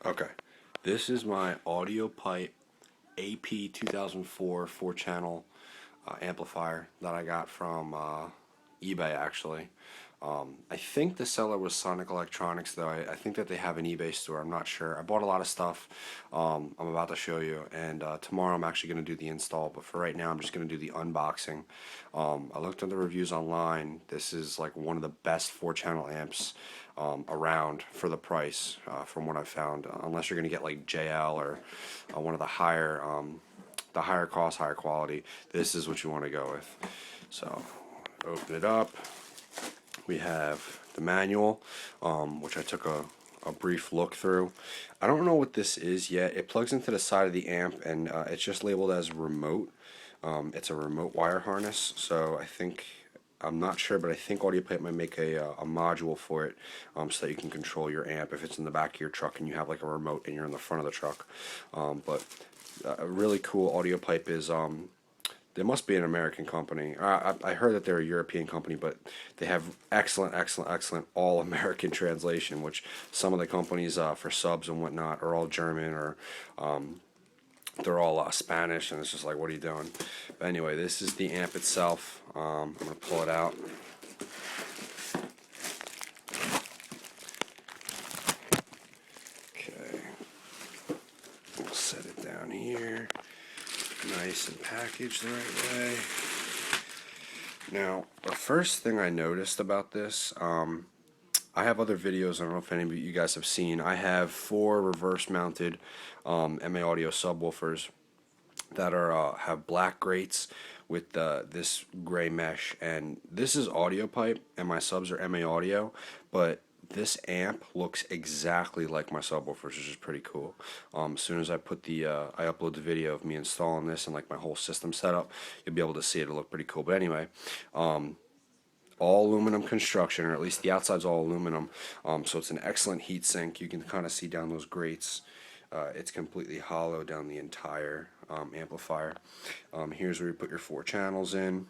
Okay, this is my Audiopipe AP-2004 4-channel amplifier that I got from eBay actually. I think the seller was Sonic Electronics, though. I think that they have an eBay store. I'm not sure. I bought a lot of stuff. I'm about to show you, and tomorrow I'm actually going to do the install. But for right now, I'm just going to do the unboxing. I looked at the reviews online. This is like one of the best 4-channel amps around for the price, from what I found. Unless you're going to get like JL or one of the higher cost, higher quality, this is what you want to go with. So, open it up. We have the manual, which I took a brief look through. I don't know what this is yet. It plugs into the side of the amp, and it's just labeled as remote. It's a remote wire harness, so I'm not sure, but I think Audiopipe might make a module for it, so that you can control your amp if it's in the back of your truck and you have like a remote and you're in the front of the truck. But a really cool Audiopipe is they must be an American company. I heard that they're a European company, but they have excellent all-American translation, which some of the companies for subs and whatnot are all German, or they're all Spanish, and it's just like, what are you doing? But anyway, this is the amp itself. I'm going to pull it out. Okay. We'll set it down here. Nice and packaged the right way. Now, the first thing I noticed about this, I have other videos, I don't know if any of you guys have seen. I have 4 reverse mounted MA Audio subwoofers that are have black grates with this gray mesh, and this is Audiopipe and my subs are MA Audio, but this amp looks exactly like my subwoofers, which is pretty cool. As soon as I put I upload the video of me installing this and like my whole system setup, you'll be able to see it. It'll look pretty cool. But anyway, all aluminum construction, or at least the outside's all aluminum. So it's an excellent heat sink. You can kind of see down those grates. It's completely hollow down the entire amplifier. Here's where you put your 4 channels in.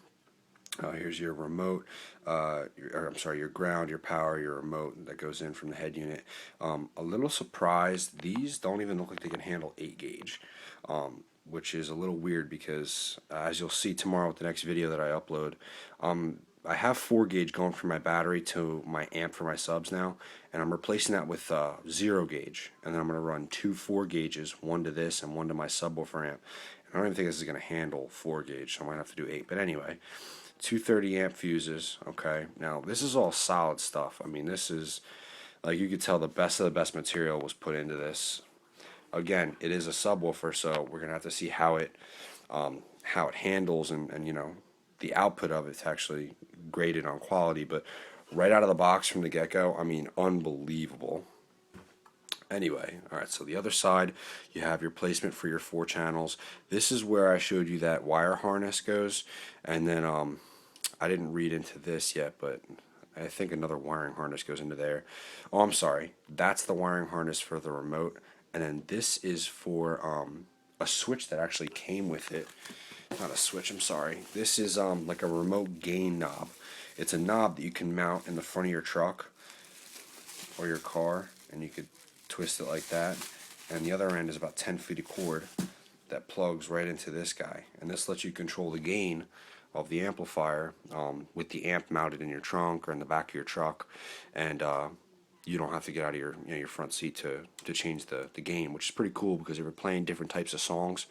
Here's your remote, your ground, your power, your remote that goes in from the head unit. A little surprised, these don't even look like they can handle 8 gauge, which is a little weird because, as you'll see tomorrow with the next video that I upload, I have 4 gauge going from my battery to my amp for my subs now, and I'm replacing that with 0 gauge, and then I'm going to run 2 4 gauges, one to this and one to my subwoofer amp. And I don't even think this is going to handle 4 gauge, so I might have to do 8. But anyway, 230 amp fuses. Okay, now this is all solid stuff. I mean, this is, like, you could tell the best of the best material was put into this. Again, it is a subwoofer, so we're gonna have to see how it handles, and you know, the output of it's actually graded on quality. But right out of the box from the get-go, I mean, unbelievable. Anyway, alright, so the other side, you have your placement for your 4 channels. This is where I showed you that wire harness goes, and then I didn't read into this yet, but I think another wiring harness goes into there. Oh, I'm sorry, that's the wiring harness for the remote, and then this is for a switch that actually came with it. Not a switch, I'm sorry. This is like a remote gain knob. It's a knob that you can mount in the front of your truck or your car, and you could twist it like that, and the other end is about 10 feet of cord that plugs right into this guy, and this lets you control the gain of the amplifier with the amp mounted in your trunk or in the back of your truck, and you don't have to get out of your front seat to change the gain, which is pretty cool because if you're playing different types of songs,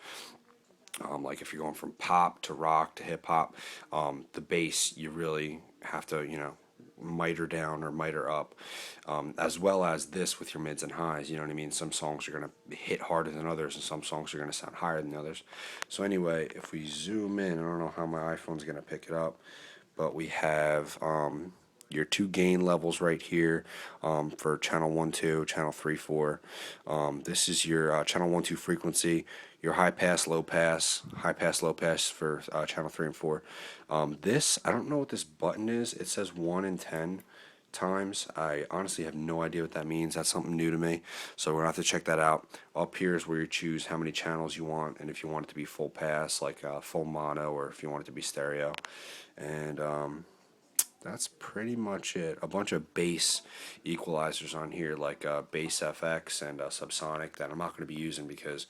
like if you're going from pop to rock to hip hop, the bass you really have to, you know, miter down or miter up, as well as this with your mids and highs. You know what I mean? Some songs are going to hit harder than others, and some songs are going to sound higher than others. So anyway, if we zoom in, I don't know how my iPhone's going to pick it up, but we have your 2 gain levels right here for channel 1, 2, channel 3, 4. This is your channel 1, 2 frequency, your high pass, low pass for channel 3 and 4. This, I don't know what this button is. It says 1 in 10 times. I honestly have no idea what that means. That's something new to me, so we're going to have to check that out. Up here is where you choose how many channels you want, and if you want it to be full pass, like full mono, or if you want it to be stereo. And that's pretty much it. A bunch of bass equalizers on here, like Bass FX and Subsonic, that I'm not going to be using because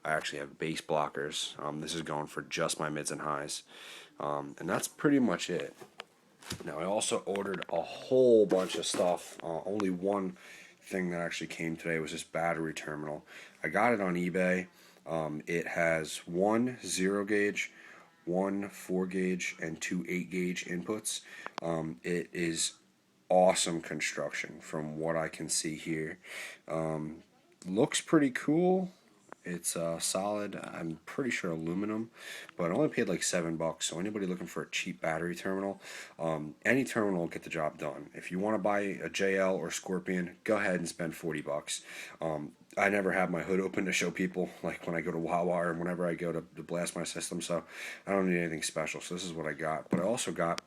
I actually have bass blockers. This is going for just my mids and highs. And that's pretty much it. Now, I also ordered a whole bunch of stuff. Only one thing that actually came today was this battery terminal. I got it on eBay. It has one 0 gauge, one 4 gauge, and two 8 gauge inputs. It is awesome construction from what I can see here. Looks pretty cool. It's solid. I'm pretty sure aluminum, but I only paid like $7. So anybody looking for a cheap battery terminal, any terminal will get the job done. If you want to buy a JL or Scorpion, go ahead and spend $40. I never have my hood open to show people, like when I go to Wawa or whenever I go to blast my system. So I don't need anything special. So this is what I got. But I also got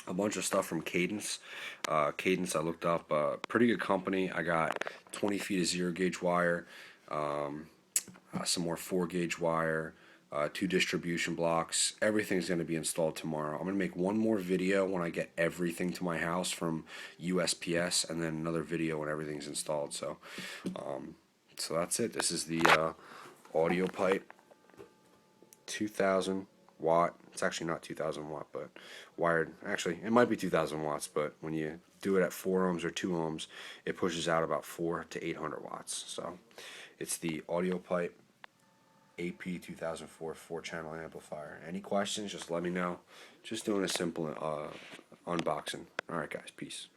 a bunch of stuff from Cadence. Cadence, I looked up, pretty good company. I got 20 feet of 0 gauge wire. Some more 4 gauge wire, two distribution blocks. Everything's going to be installed tomorrow. I'm going to make one more video when I get everything to my house from USPS, and then another video when everything's installed. So that's it. This is the Audiopipe 2000 watt. It's actually not 2000 watt, but wired. Actually, it might be 2000 watts, but when you do it at 4 ohms or 2 ohms, it pushes out about 4 to 800 watts. So it's the Audiopipe AP-2004 4-channel amplifier. Any questions, just let me know. Just doing a simple unboxing. Alright guys, peace.